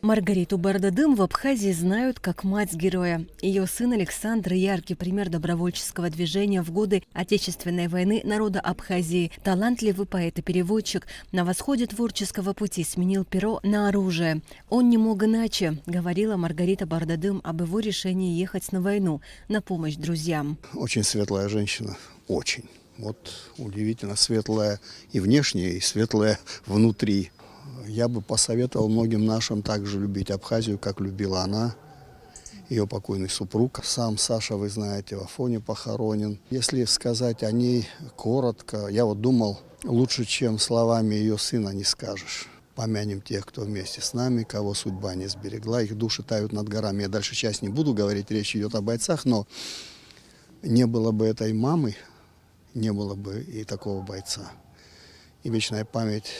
Маргариту Бардадым в Абхазии знают как мать героя. Ее сын Александр – яркий пример добровольческого движения в годы Отечественной войны народа Абхазии. Талантливый поэт и переводчик на восходе творческого пути сменил перо на оружие. Он не мог иначе, говорила Маргарита Бардадым об его решении ехать на войну, на помощь друзьям. Очень светлая женщина, очень. Вот удивительно светлая и внешне, и светлая внутри. Я бы посоветовал многим нашим также любить Абхазию, как любила она, ее покойный супруг. Сам Саша, вы знаете, в Афоне похоронен. Если сказать о ней коротко, я вот думал, лучше, чем словами ее сына не скажешь. Помянем тех, кто вместе с нами, кого судьба не сберегла, их души тают над горами. Я дальше часть не буду говорить, речь идет о бойцах, но не было бы этой мамы, не было бы и такого бойца. И вечная память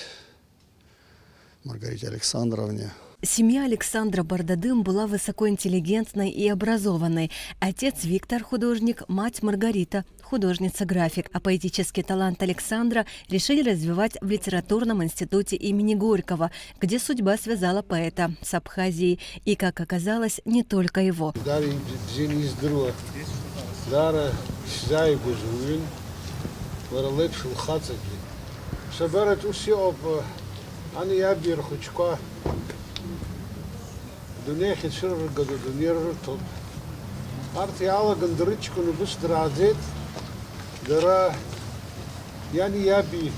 Маргарите Александровне. Семья Александра Бардадым была высокоинтеллигентной и образованной. Отец Виктор – художник, мать Маргарита – художница-график. А поэтический талант Александра решили развивать в литературном институте имени Горького, где судьба связала поэта с Абхазией. И, как оказалось, не только его. Ani yabir khuchka dunya khishur gadu dunya rutub artiala gandrichku nubus drazet dara yani yabi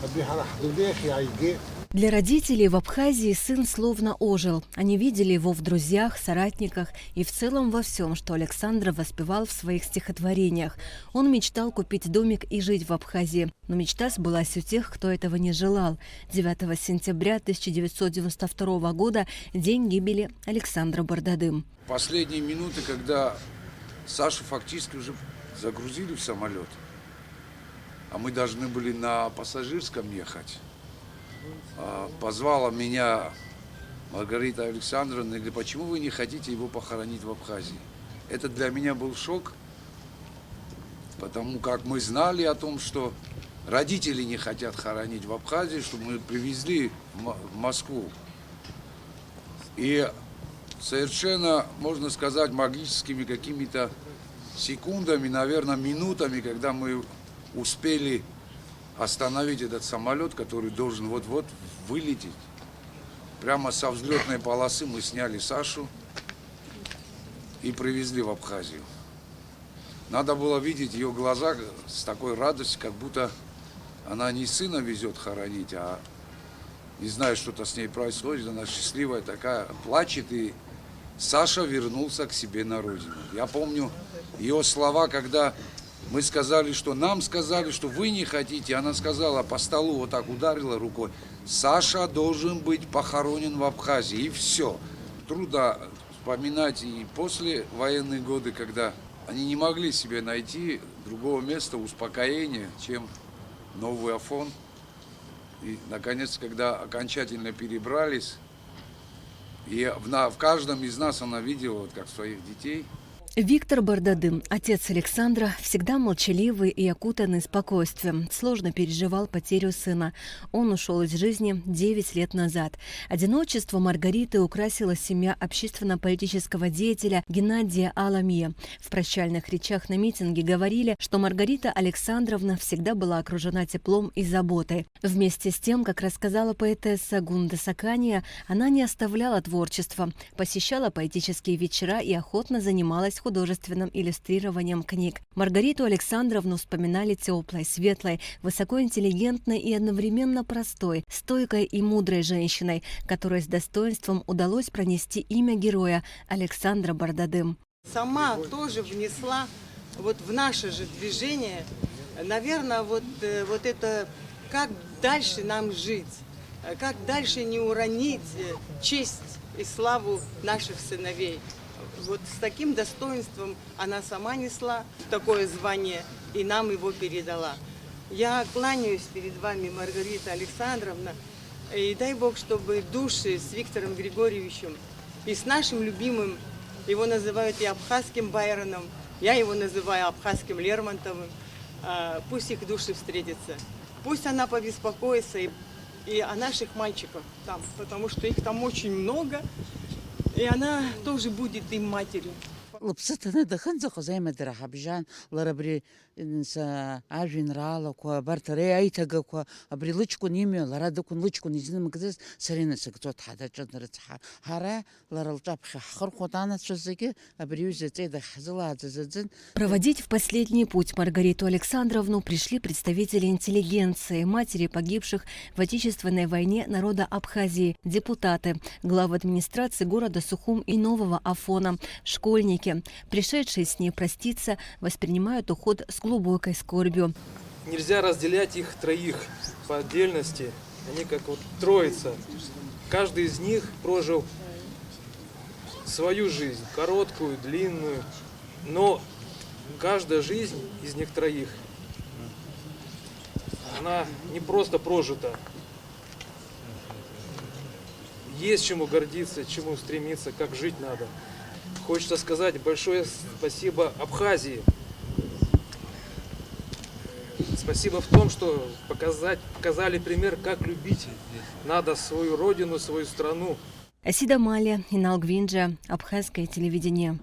abi harah dunya khayge. Для родителей в Абхазии сын словно ожил. Они видели его в друзьях, соратниках и в целом во всем, что Александр воспевал в своих стихотворениях. Он мечтал купить домик и жить в Абхазии. Но мечта сбылась у тех, кто этого не желал. 9 сентября 1992 года – день гибели Александра Бардадым. Последние минуты, когда Сашу фактически уже загрузили в самолет, а мы должны были на пассажирском ехать. Позвала меня Маргарита Александровна и говорит: почему вы не хотите его похоронить в Абхазии? Это для меня был шок, потому как мы знали о том, что родители не хотят хоронить в Абхазии, что мы привезли в Москву. И совершенно, можно сказать, магическими какими-то секундами, наверное, минутами, когда мы успели остановить этот самолет, который должен вот-вот вылететь. Прямо со взлетной полосы мы сняли Сашу и привезли в Абхазию. Надо было видеть ее глаза с такой радостью, как будто она не сына везет хоронить, а не знаю, что-то с ней происходит. Она счастливая такая, плачет, и Саша вернулся к себе на родину. Я помню ее слова, когда мы сказали, что нам сказали, что вы не хотите. Она сказала, по столу вот так ударила рукой: Саша должен быть похоронен в Абхазии. И все. Трудно вспоминать и после военные годы, когда они не могли себе найти другого места успокоения, чем Новый Афон. И, наконец, когда окончательно перебрались, и в каждом из нас она видела, вот как своих детей. Виктор Бардадым, отец Александра, всегда молчаливый и окутанный спокойствием, сложно переживал потерю сына. Он ушел из жизни 9 лет назад. Одиночество Маргариты украсила семья общественно-политического деятеля Геннадия Аламье. В прощальных речах на митинге говорили, что Маргарита Александровна всегда была окружена теплом и заботой. Вместе с тем, как рассказала поэтесса Гунда Сакания, она не оставляла творчество, посещала поэтические вечера и охотно занималась художественным иллюстрированием книг. Маргариту Александровну вспоминали теплой, светлой, высокоинтеллигентной и одновременно простой, стойкой и мудрой женщиной, которой с достоинством удалось пронести имя героя Александра Бардадым. Сама тоже внесла вот в наше же движение, наверное, вот это, как дальше нам жить, как дальше не уронить честь и славу наших сыновей. Вот с таким достоинством она сама несла такое звание и нам его передала. Я кланяюсь перед вами, Маргарита Александровна, и дай Бог, чтобы души с Виктором Григорьевичем и с нашим любимым, его называют и абхазским Байроном, я его называю абхазским Лермонтовым, пусть их души встретятся. Пусть она побеспокоится и и о наших мальчиках там, потому что их там очень много, и она тоже будет им матерью. لبستنا دخنزة خزاي مدرا حبجان لربري إنسا عجين رالا كوا برتري أي تجا كوا أبري ليشكو نيمي لرا دكون ليشكو نيزين مقدس سرينا سكتوت حدا جدنا رتح هرا لرالجاب خر خدانا تشزكي أبري يوزتي ده حزلا ززن. Проводить в последний путь Маргариту Александровну пришли представители интеллигенции, матери погибших в Отечественной войне народа Абхазии, депутаты, главы администрации города Сухум и Нового Афона, школьники. Пришедшие с ней проститься воспринимают уход с глубокой скорбью. Нельзя разделять их троих по отдельности. Они как вот троица. Каждый из них прожил свою жизнь, короткую, длинную. Но каждая жизнь из них троих, она не просто прожита. Есть чему гордиться, чему стремиться, как жить надо. Хочется сказать большое спасибо Абхазии. Спасибо в том, что показали пример, как любить надо свою родину, свою страну. Асида Мали, Инал Гвинджа, Абхазское телевидение.